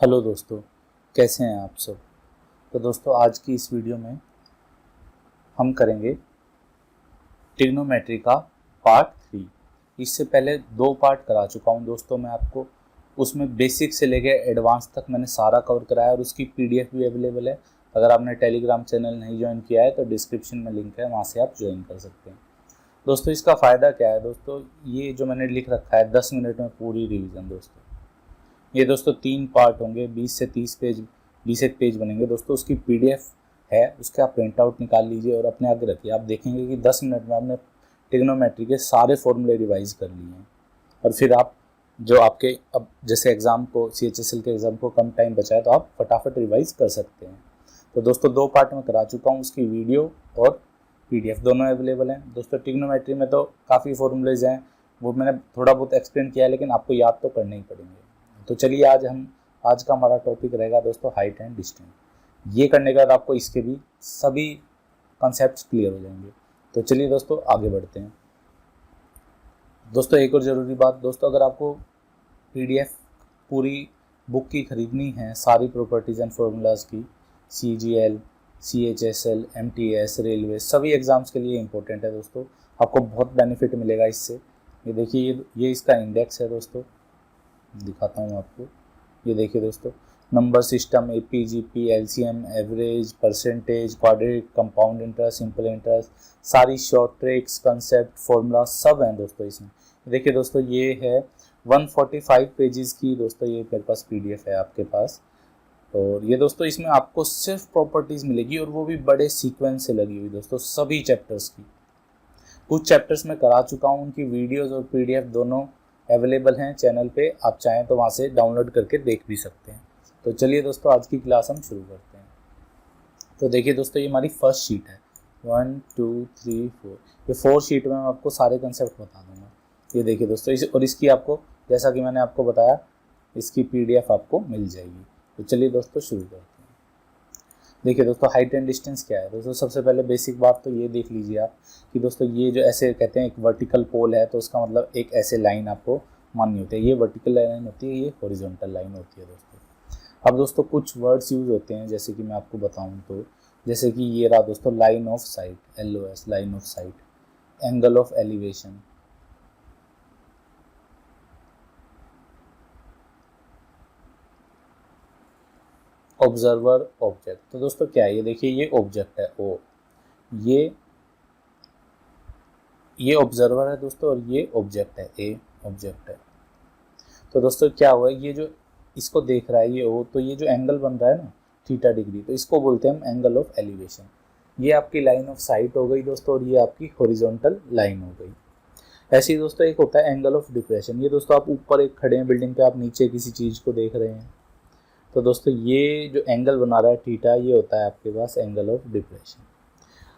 Hello दोस्तों, कैसे हैं आप सब। तो दोस्तों आज की इस वीडियो में हम करेंगे ट्रिग्नोमेट्री का पार्ट 3। इससे पहले 2 पार्ट करा चुका हूं दोस्तों मैं आपको। उसमें बेसिक से लेके एडवांस तक मैंने सारा कवर कराया और उसकी पीडीएफ भी अवेलेबल है। अगर आपने टेलीग्राम चैनल नहीं ज्वाइन किया है तो डिस्क्रिप्शन में लिंक है, वहाँ से आप ज्वाइन कर सकते हैं। दोस्तों इसका फ़ायदा क्या है दोस्तों, ये जो मैंने लिख रखा है 10 मिनट में पूरी रिवीजन दोस्तों। ये दोस्तों 3 पार्ट होंगे, 20 से 30 पेज, 20 एक पेज बनेंगे दोस्तों। उसकी पीडीएफ है, उसके आप प्रिंट आउट निकाल लीजिए और अपने आगे रखिए। आप देखेंगे कि 10 मिनट में आपने ट्रिग्नोमेट्री के सारे फॉर्मूले रिवाइज कर लिए हैं। और फिर आप जो आपके अब जैसे एग्ज़ाम को CHSL के एग्ज़ाम को कम टाइम बचा है तो आप फटाफट रिवाइज कर सकते हैं। तो दोस्तों 2 पार्ट में करा चुका हूँ, उसकी वीडियो और पीडीएफ दोनों अवेलेबल हैं। दोस्तों ट्रिग्नोमेट्री में तो काफ़ी फॉर्मूलेज हैं, वो मैंने थोड़ा बहुत एक्सप्लेन किया है, लेकिन आपको याद तो करने ही पड़ेंगे। तो चलिए आज का हमारा टॉपिक रहेगा दोस्तों हाइट एंड डिस्टेंस। ये करने के बाद आपको इसके भी सभी कॉन्सेप्ट्स क्लियर हो जाएंगे। तो चलिए दोस्तों आगे बढ़ते हैं। दोस्तों एक और ज़रूरी बात दोस्तों, अगर आपको पीडीएफ पूरी बुक की खरीदनी है, सारी प्रॉपर्टीज़ एंड फार्मूलाज की, CGL, CHSL, MTS, रेलवे सभी एग्ज़ाम्स के लिए इम्पोर्टेंट है दोस्तों। आपको बहुत बेनिफिट मिलेगा इससे। ये देखिए, ये इसका इंडेक्स है दोस्तों, दिखाता हूँ आपको। ये देखिए दोस्तों, number system, APGP, LCM, average, percentage, quadratic, compound interest, simple interest, सारी शॉर्ट ट्रिक्स, कंसेप्ट, फॉर्मूला सब हैं दोस्तों इसमें। देखिए दोस्तों, ये है 145 पेजेस की दोस्तों, ये मेरे पास PDF है आपके पास। और ये दोस्तों इसमें आपको सिर्फ प्रॉपर्टीज़ मिलेगी और वो भी बड़े सीक्वेंस से लगी हुई दोस्तों, सभी चैप्टर्स की। कुछ चैप्टर्स में करा चुका हूँ, उनकी वीडियोज़ और PDF दोनों अवेलेबल हैं चैनल पे, आप चाहें तो वहाँ से डाउनलोड करके देख भी सकते हैं। तो चलिए दोस्तों आज की क्लास हम शुरू करते हैं। तो देखिए दोस्तों, ये हमारी फर्स्ट शीट है, 1 2 3 4। ये 4 शीट में मैं आपको सारे कंसेप्ट बता दूंगा। ये देखिए दोस्तों, और इसकी आपको, जैसा कि मैंने आपको बताया, इसकी PDF आपको मिल जाएगी। तो चलिए दोस्तों शुरू करते हैं। देखिए दोस्तों, हाइट एंड डिस्टेंस क्या है दोस्तों। सबसे पहले बेसिक बात तो ये देख लीजिए आप कि दोस्तों ये जो ऐसे कहते हैं एक वर्टिकल पोल है, तो उसका मतलब एक ऐसे लाइन आपको माननी होती है। ये वर्टिकल लाइन होती है, ये हॉरिजॉन्टल लाइन होती है दोस्तों। अब दोस्तों कुछ वर्ड्स यूज़ होते हैं, जैसे कि मैं आपको बताऊं तो, जैसे कि ये रहा दोस्तों line of site, LOS, line of site, angle of elevation, observer, object. तो दोस्तों क्या है, ये देखिए ये ऑब्जेक्ट है O, ये ऑब्जर्वर है दोस्तों, और ये ऑब्जेक्ट है A, ऑब्जेक्ट है। तो दोस्तों क्या हुआ, ये जो इसको देख रहा है ये O, तो ये जो एंगल बन रहा है ना थीटा डिग्री, तो इसको बोलते हैं हम एंगल ऑफ एलिवेशन। ये आपकी लाइन ऑफ साइट हो गई दोस्तों, और ये आपकी हॉरिजॉन्टल लाइन हो गई। ऐसे ही दोस्तों एक होता है एंगल ऑफ डिप्रेशन। ये दोस्तों आप ऊपर एक खड़े हैं बिल्डिंग पे, आप नीचे किसी चीज़ को देख रहे हैं, तो दोस्तों ये जो एंगल बना रहा है थीटा, ये होता है आपके पास एंगल ऑफ डिप्रेशन।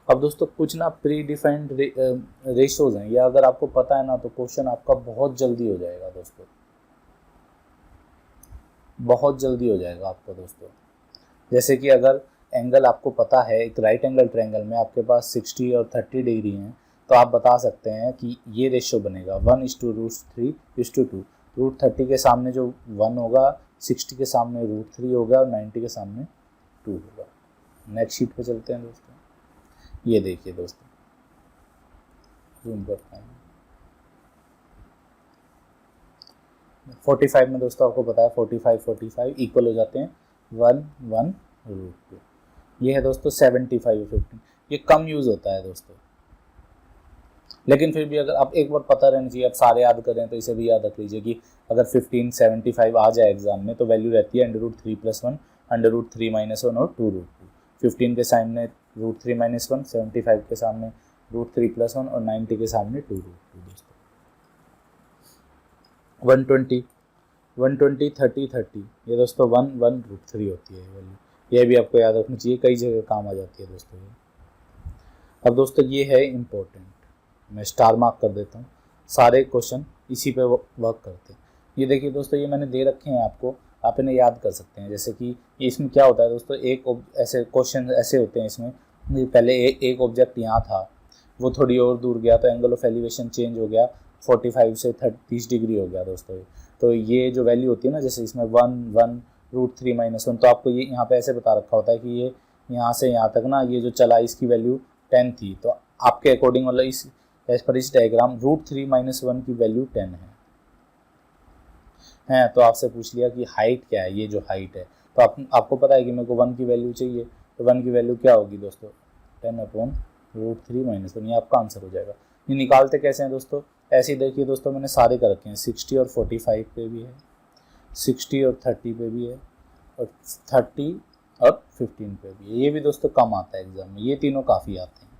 अब दोस्तों कुछ ना प्री डिफाइंड रेशोज हैं, या अगर आपको पता है ना तो क्वेश्चन आपका बहुत जल्दी हो जाएगा दोस्तों, बहुत जल्दी हो जाएगा आपका दोस्तों। जैसे कि अगर एंगल आपको पता है, एक राइट एंगल ट्रायंगल में आपके पास 60 और 30 डिग्री हैं, तो आप बता सकते हैं कि ये रेशो बनेगा 1:√3:2। √30 के सामने जो 1 होगा, 60 के सामने √3 होगा, और 90 के सामने 2 होगा। नेक्स्ट शीट पे चलते हैं दोस्तों। ये देखिए दोस्तों, जूम करता हूँ। 45 में दोस्तों आपको पता है 45 इक्वल हो जाते हैं 1:1√2। ये है दोस्तों 75 और 15। ये कम यूज़ होता है दोस्तों, लेकिन फिर भी अगर आप एक बार पता रहना चाहिए, आप सारे याद करें तो इसे भी याद रख लीजिए कि अगर 1575 आ जाए एग्जाम में तो वैल्यू रहती है √3+1, √3-1 और 2√2। 15 के सामने √3-1, 75 के सामने √3+1 और 90 के सामने 2√2 दोस्तों। 120, 30, ये दोस्तों 1:1√3 होती है वैल्यू। ये भी आपको याद रखनी चाहिए, कई जगह काम आ जाती है दोस्तों। अब दोस्तों ये है इम्पोर्टेंट, मैं स्टार मार्क कर देता हूँ, सारे क्वेश्चन इसी पे वर्क करते हैं। ये देखिए दोस्तों, ये मैंने दे रखे हैं आपको, आप इन्हें याद कर सकते हैं। जैसे कि इसमें क्या होता है दोस्तों, एक ऐसे क्वेश्चन ऐसे होते हैं इसमें, पहले एक ऑब्जेक्ट यहाँ था, वो थोड़ी और दूर गया तो एंगल ऑफ एलिवेशन चेंज हो गया, 45 से 30 डिग्री हो गया दोस्तों। तो ये जो वैल्यू होती है ना, जैसे इसमें 1, 1, √3 - 1। तो आपको ये यहाँ पे ऐसे बता रखा होता है कि ये यहाँ से यहाँ तक ना ये जो चला इसकी वैल्यू 10 थी, तो आपके अकॉर्डिंग मतलब इस एज पर इस डायग्राम √3 - 1 की वैल्यू 10 है। तो आपसे पूछ लिया कि हाइट क्या है, ये जो हाइट है, तो आपको पता है कि मेरे को 1 की वैल्यू चाहिए, तो 1 की वैल्यू क्या होगी दोस्तों, 10/√3 - 1। ये आपका आंसर हो जाएगा। ये निकालते कैसे हैं दोस्तों, ऐसे ही देखिए दोस्तों, मैंने सारे कर रखे हैं, 60 और 45 पे भी है, 60 और 30 पे भी है, और 30 और 15 पे भी है। ये भी दोस्तों कम आता है एग्जाम में, ये तीनों काफ़ी आते हैं,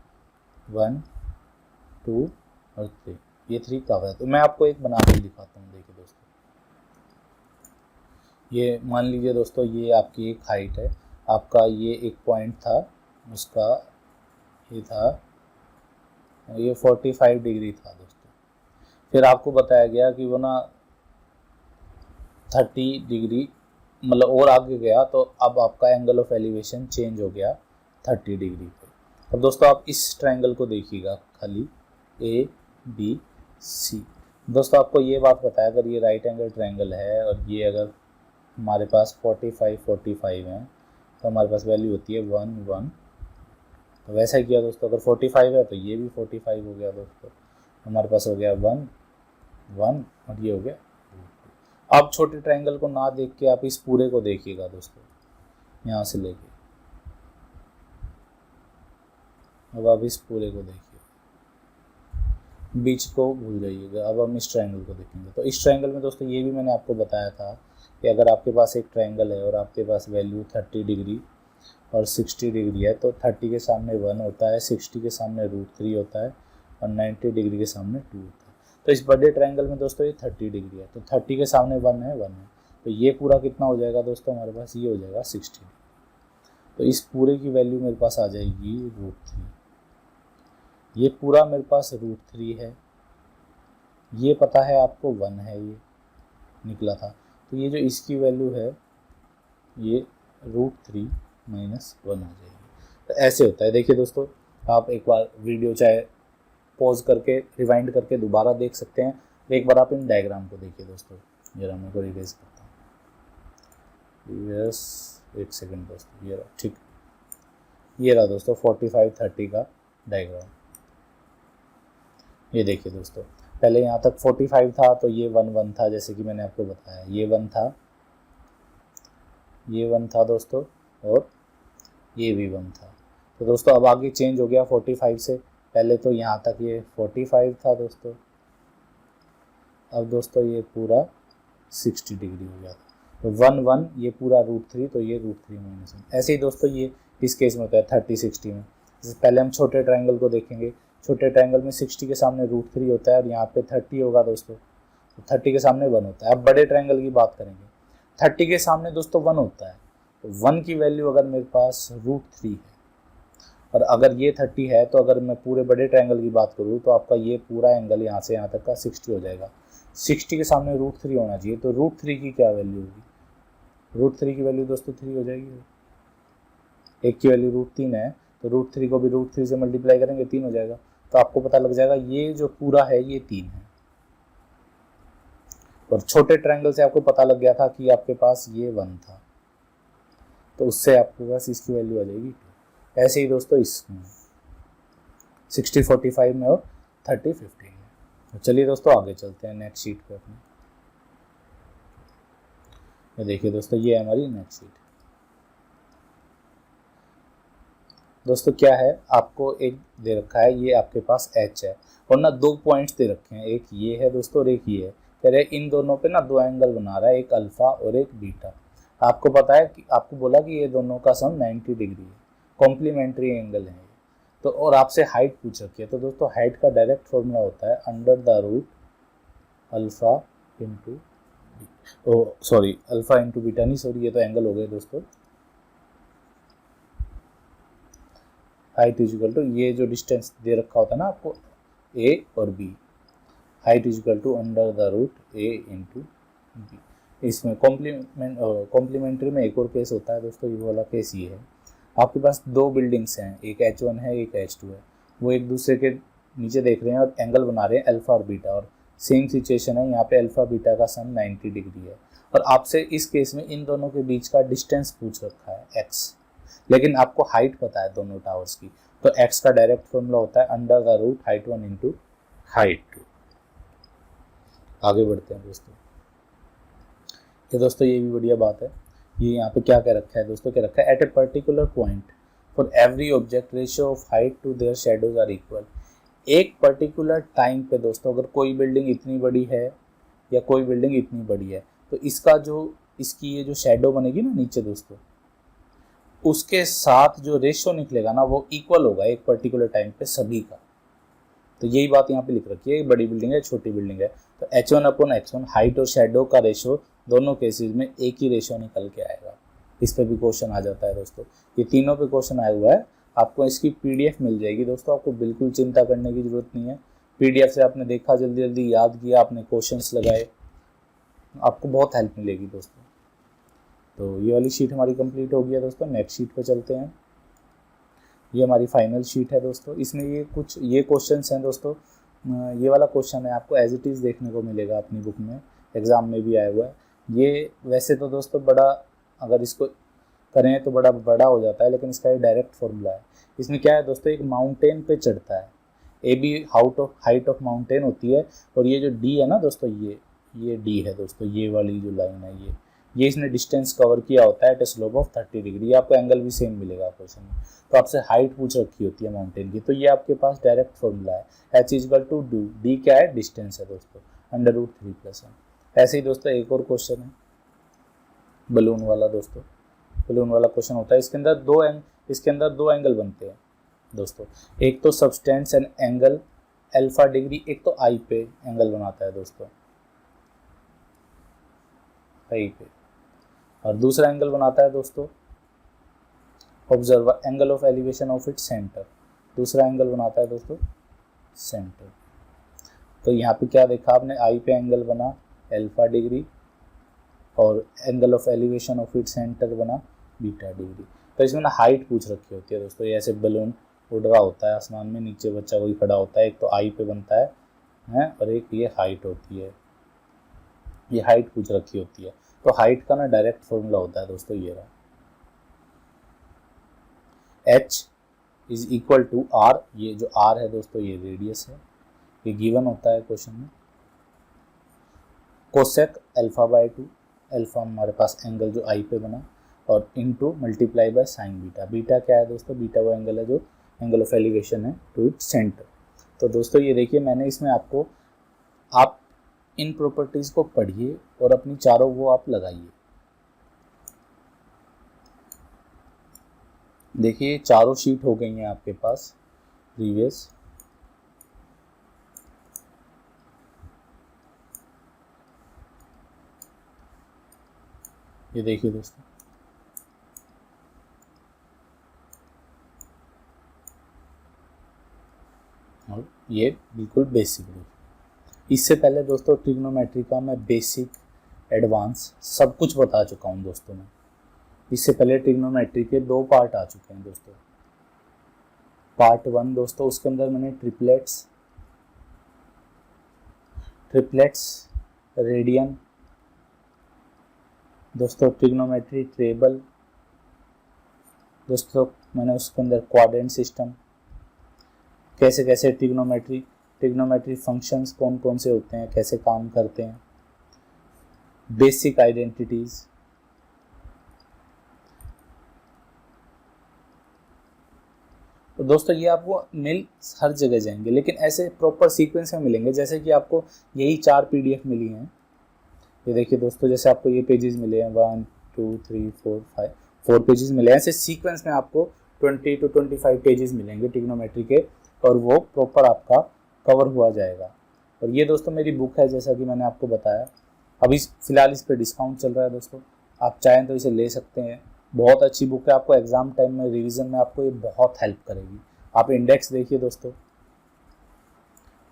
1, 2 और 3, ये 3 काफ़ी है। तो मैं आपको एक बना के दिखाता हूँ। देखिए दोस्तों, ये मान लीजिए दोस्तों, ये आपकी एक हाइट है, आपका ये एक पॉइंट था, उसका ये था, ये 45 डिग्री था दोस्तों। फिर आपको बताया गया कि वो ना 30 डिग्री मतलब और आगे गया, तो अब आपका एंगल ऑफ एलिवेशन चेंज हो गया 30 डिग्री पे। अब दोस्तों आप इस ट्रायंगल को देखिएगा खाली, ABC। दोस्तों आपको ये बात बताया, अगर ये राइट एंगल ट्रायंगल है और ये अगर हमारे पास 45 है, तो हमारे पास वैल्यू होती है 1, 1। तो वैसा ही किया दोस्तों, अगर 45 है तो ये भी 45 हो गया दोस्तों, हमारे पास हो गया 1, 1 और ये हो गया 2। आप छोटे ट्रायंगल को ना देख के आप इस पूरे को देखिएगा दोस्तों, यहाँ से लेके, अब आप इस पूरे को देखिए, बीच को भूल जाइएगा। अब हम इस ट्रायंगल को देखेंगे। तो इस ट्रायंगल में दोस्तों ये भी मैंने आपको बताया था कि अगर आपके पास एक ट्रायंगल है और आपके पास वैल्यू 30 डिग्री और 60 डिग्री है, तो 30 के सामने 1 होता है, 60 के सामने √3 होता है और 90 डिग्री के सामने 2 होता है। तो इस बड़े ट्रायंगल में दोस्तों ये 30 डिग्री है, तो 30 के सामने 1 है, 1 है, तो ये पूरा कितना हो जाएगा दोस्तों, हमारे पास ये हो जाएगा 60 डिग्री। तो इस पूरे की वैल्यू मेरे पास आ जाएगी √3। ये पूरा मेरे पास √3 है, ये पता है आपको 1 है, ये निकला था। तो ये जो इसकी वैल्यू है ये √3 - 1 हो जाएगी। तो ऐसे होता है। देखिए दोस्तों, आप एक बार वीडियो चाहे पॉज करके रिवाइंड करके दोबारा देख सकते हैं। एक बार आप इन डायग्राम को देखिए दोस्तों, जरा मैं को रिवाइज करता हूँ। यस, एक सेकेंड दोस्तों, ये रहा, ठीक, ये रहा दोस्तों 45, 30 का डायग्राम। ये देखिए दोस्तों, पहले यहाँ तक 45 था, तो ये 1, 1 था, जैसे कि मैंने आपको बताया, ये 1 था, ये 1 था दोस्तों, और ये भी 1 था। तो दोस्तों अब आगे चेंज हो गया 45 से, पहले तो यहाँ तक ये 45 था दोस्तों, अब दोस्तों ये पूरा 60 डिग्री हो गया। तो 1, 1 ये पूरा √3, तो ये √3 - 1। ऐसे ही दोस्तों ये इस केस में होता है 30, 60 में। जैसे पहले हम छोटे ट्रायंगल को देखेंगे, छोटे ट्रायंगल में 60 के सामने √3 होता है और यहाँ पे 30 होगा दोस्तों, तो 30 के सामने 1 होता है। अब बड़े ट्रायंगल की बात करेंगे, 30 के सामने दोस्तों 1 होता है, तो 1 की वैल्यू अगर मेरे पास √3 है और अगर ये 30 है, तो अगर मैं पूरे बड़े ट्रायंगल की बात करूँ तो आपका ये पूरा एंगल यहाँ से यहाँ तक का 60 हो जाएगा। 60 के सामने √3 होना चाहिए, तो √3 की क्या वैल्यू होगी, √3 की वैल्यू दोस्तों 3 हो जाएगी। एक की वैल्यू √3 है, तो √3 को भी √3 से मल्टीप्लाई करेंगे, 3 हो जाएगा। तो आपको पता लग जाएगा ये जो पूरा है ये 3 है। और छोटे ट्रायंगल से आपको पता लग गया था कि आपके पास ये 1 था, तो उससे आपके पास इसकी वैल्यू आ जाएगी 2। ऐसे ही दोस्तों इसमें 60, 45 में और 30, 15 में। तो चलिए दोस्तों आगे चलते हैं नेक्स्ट शीट पे अपने। ये देखिए दोस्तों, ये है हमारी नेक्स्ट शीट। दोस्तों क्या है, आपको एक दे रखा है, ये आपके पास H है और ना 2 पॉइंट्स दे रखे हैं, एक ये है दोस्तों और एक ये है। कह रहे इन दोनों पे ना 2 एंगल बना रहा है, एक अल्फा और एक बीटा। आपको पता है कि आपको बोला कि ये दोनों का सम 90 डिग्री है, कॉम्प्लीमेंट्री एंगल है। तो और आपसे हाइट पूछ रखी है, तो दोस्तों हाइट का डायरेक्ट फॉर्मूला होता है √α into, sorry alpha into beta नहीं, सॉरी ये तो एंगल हो गए दोस्तों। हाइट इज इक्वल टू, ये जो डिस्टेंस दे रखा होता है ना आपको A और B, height is equal to √A into B। इसमें कॉम्प्लीमेंट्री में एक और केस होता है दोस्तों, ये वाला केस ये है, आपके पास 2 बिल्डिंग्स हैं, एक H1 है एक H2 है, वो एक दूसरे के नीचे देख रहे हैं और एंगल बना रहे हैं अल्फा और बीटा, और सेम सिचुएशन है यहाँ पे अल्फा बीटा का सम 90 डिग्री है। और आपसे इस केस में इन दोनों के बीच का डिस्टेंस पूछ रखा है x, लेकिन आपको हाइट पता है दोनों टावर्स की, तो x का डायरेक्ट फॉर्मूला होता है under the root height 1 into height 2। आगे बढ़ते हैं दोस्तों। ये दोस्तों ये भी बढ़िया बात है। ये यहाँ पे क्या कह रखा है दोस्तों, क्या रखा है, at a particular point for every object ratio of height to their shadows are equal. एक पर्टिकुलर टाइम पे दोस्तों अगर कोई बिल्डिंग इतनी बड़ी है या कोई बिल्डिंग इतनी बड़ी है, तो इसका जो इसकी ये जो शेडो बनेगी ना नीचे दोस्तों, उसके साथ जो रेशियो निकलेगा ना वो इक्वल होगा एक पर्टिकुलर टाइम पे सभी का। तो यही बात यहाँ पे लिख रखी है, बड़ी बिल्डिंग है छोटी बिल्डिंग है, तो h1/x1 हाइट और शेडो का रेशियो दोनों केसेस में एक ही रेशियो निकल के आएगा। इस पे भी क्वेश्चन आ जाता है दोस्तों, ये तीनों पे क्वेश्चन आया हुआ है। आपको इसकी पीडीएफ मिल जाएगी दोस्तों, आपको बिल्कुल चिंता करने की जरूरत नहीं है। पीडीएफ से आपने देखा, जल्दी जल्दी याद किया, आपने क्वेश्चंस लगाए, आपको बहुत हेल्प मिलेगी दोस्तों। तो ये वाली शीट हमारी कंप्लीट हो गई है दोस्तों। नेक्स्ट शीट पे चलते हैं। ये हमारी फाइनल शीट है दोस्तों। इसमें ये क्वेश्चंस हैं दोस्तों। ये वाला क्वेश्चन है आपको एज इट इज़ देखने को मिलेगा अपनी बुक में, एग्ज़ाम में भी आया हुआ है। ये वैसे तो दोस्तों बड़ा, अगर इसको करें तो बड़ा हो जाता है, लेकिन इसका एक डायरेक्ट फॉर्मूला है। इसमें क्या है दोस्तों, एक माउंटेन पे चढ़ता है, A B height of mountain होती है, और ये जो डी है ना दोस्तों, ये डी है दोस्तों, ये वाली जो लाइन है ये इसने डिस्टेंस कवर किया होता है at a slope of 30 degree. ये आपको एंगल भी सेम मिलेगा क्वेश्चन में। तो आपसे हाइट पूछ रखी होती है माउंटेन की, तो ये आपके पास डायरेक्ट फॉर्मूला है, h इक्वल टू डी क्या है, डिस्टेंस है दोस्तों, अंडर रूट 3+1। ऐसे ही दोस्तों एक और क्वेश्चन है बलून वाला दोस्तों। बलून वाला क्वेश्चन होता है, इसके अंदर दो एंगल बनते हैं दोस्तों। एक तो substance and angle alpha degree, एक तो आई पे एंगल बनाता है दोस्तों, आई पे, और दूसरा एंगल बनाता है दोस्तों observer angle of elevation of its centre. दूसरा एंगल बनाता है दोस्तों सेंटर। तो यहाँ पे क्या देखा आपने, आई पे एंगल बना अल्फा डिग्री और angle of elevation of its centre बना बीटा डिग्री। तो इसमें ना हाइट पूछ रखी होती है दोस्तों। ये ऐसे बलून उड़ रहा होता है आसमान में, नीचे बच्चा कोई खड़ा होता है, एक तो आई पे बनता है और एक ये हाइट होती है, ये हाइट पूछ रखी होती है। तो हाइट का ना डायरेक्ट फॉर्मूला होता है दोस्तों ये रहा, h is equal to r। ये जो r है दोस्तों ये रेडियस है, ये गिवन होता है क्वेश्चन में, कोसेक अल्फा बाय 2, अल्फा हमारे पास एंगल जो आई पे बना, और into multiply by sine beta. Beta क्या है दोस्तों, बीटा वो एंगल है जो एंगल ऑफ एलिवेशन है टू इट्स सेंटर। तो दोस्तों ये देखिए, मैंने इसमें आपको, आप इन प्रॉपर्टीज़ को पढ़िए और अपनी चारों वो आप लगाइए। देखिए चारों शीट हो गई हैं आपके पास प्रीवियस। ये देखिए दोस्तों, और ये बिल्कुल बेसिक है। इससे पहले दोस्तों ट्रिग्नोमेट्री का मैं बेसिक एडवांस सब कुछ बता चुका हूँ दोस्तों मैं। इससे पहले ट्रिग्नोमेट्री के 2 पार्ट आ चुके हैं दोस्तों। पार्ट 1 दोस्तों, उसके अंदर मैंने ट्रिपलेट्स, रेडियन दोस्तों, ट्रिग्नोमेट्री टेबल दोस्तों, मैंने उसके अंदर क्वाड्रेंट सिस्टम, कैसे कैसे ट्रिग्नोमेट्री फंक्शंस कौन कौन से होते हैं, कैसे काम करते हैं, बेसिक आइडेंटिटीज। तो दोस्तों ये आपको मिल हर जगह जाएंगे, लेकिन ऐसे प्रॉपर सीक्वेंस में मिलेंगे। जैसे कि आपको यही 4 पीडीएफ मिली हैं, ये देखिए दोस्तों, जैसे आपको ये पेजेस मिले हैं 1 2 3 4 5 4 पेजेस मिले हैं, ऐसे सीक्वेंस में आपको 20 to 25 पेजेस मिलेंगे ट्रिग्नोमेट्री के, और वो प्रॉपर आपका कवर हुआ जाएगा। और ये दोस्तों मेरी बुक है, जैसा कि मैंने आपको बताया। अभी फ़िलहाल इस पर डिस्काउंट चल रहा है दोस्तों, आप चाहें तो इसे ले सकते हैं। बहुत अच्छी बुक है, आपको एग्ज़ाम टाइम में रिवीजन में आपको ये बहुत हेल्प करेगी। आप इंडेक्स देखिए दोस्तों,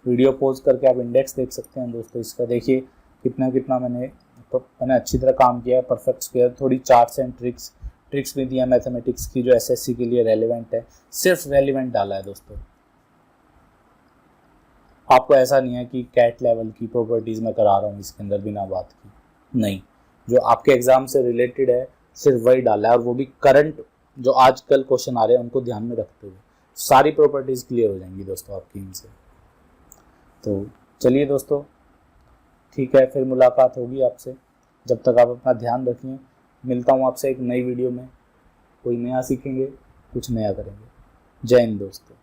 वीडियो पॉज करके आप इंडेक्स देख सकते हैं दोस्तों। इसका देखिए कितना मैंने अच्छी तरह काम किया है। परफेक्ट स्क्वायर, थोड़ी चार्ट्स एंड ट्रिक्स भी दिया मैथमेटिक्स की जो एसएससी के लिए रेलिवेंट है, सिर्फ रेलिवेंट डाला है दोस्तों। आपको ऐसा नहीं है कि कैट लेवल की प्रॉपर्टीज़ मैं करा रहा हूँ इसके अंदर बिना बात की, नहीं। जो आपके एग्जाम से रिलेटेड है सिर्फ वही डाला है, और वो भी करंट जो आजकल क्वेश्चन आ रहे हैं उनको ध्यान में रखते हुए। सारी प्रॉपर्टीज क्लियर हो जाएंगी दोस्तों आपकी इनसे। तो चलिए दोस्तों, ठीक है, फिर मुलाकात होगी आपसे। जब तक आप अपना ध्यान रखिए। मिलता हूँ आपसे एक नई वीडियो में। कोई नया सीखेंगे, कुछ नया करेंगे। जय हिंद दोस्तों।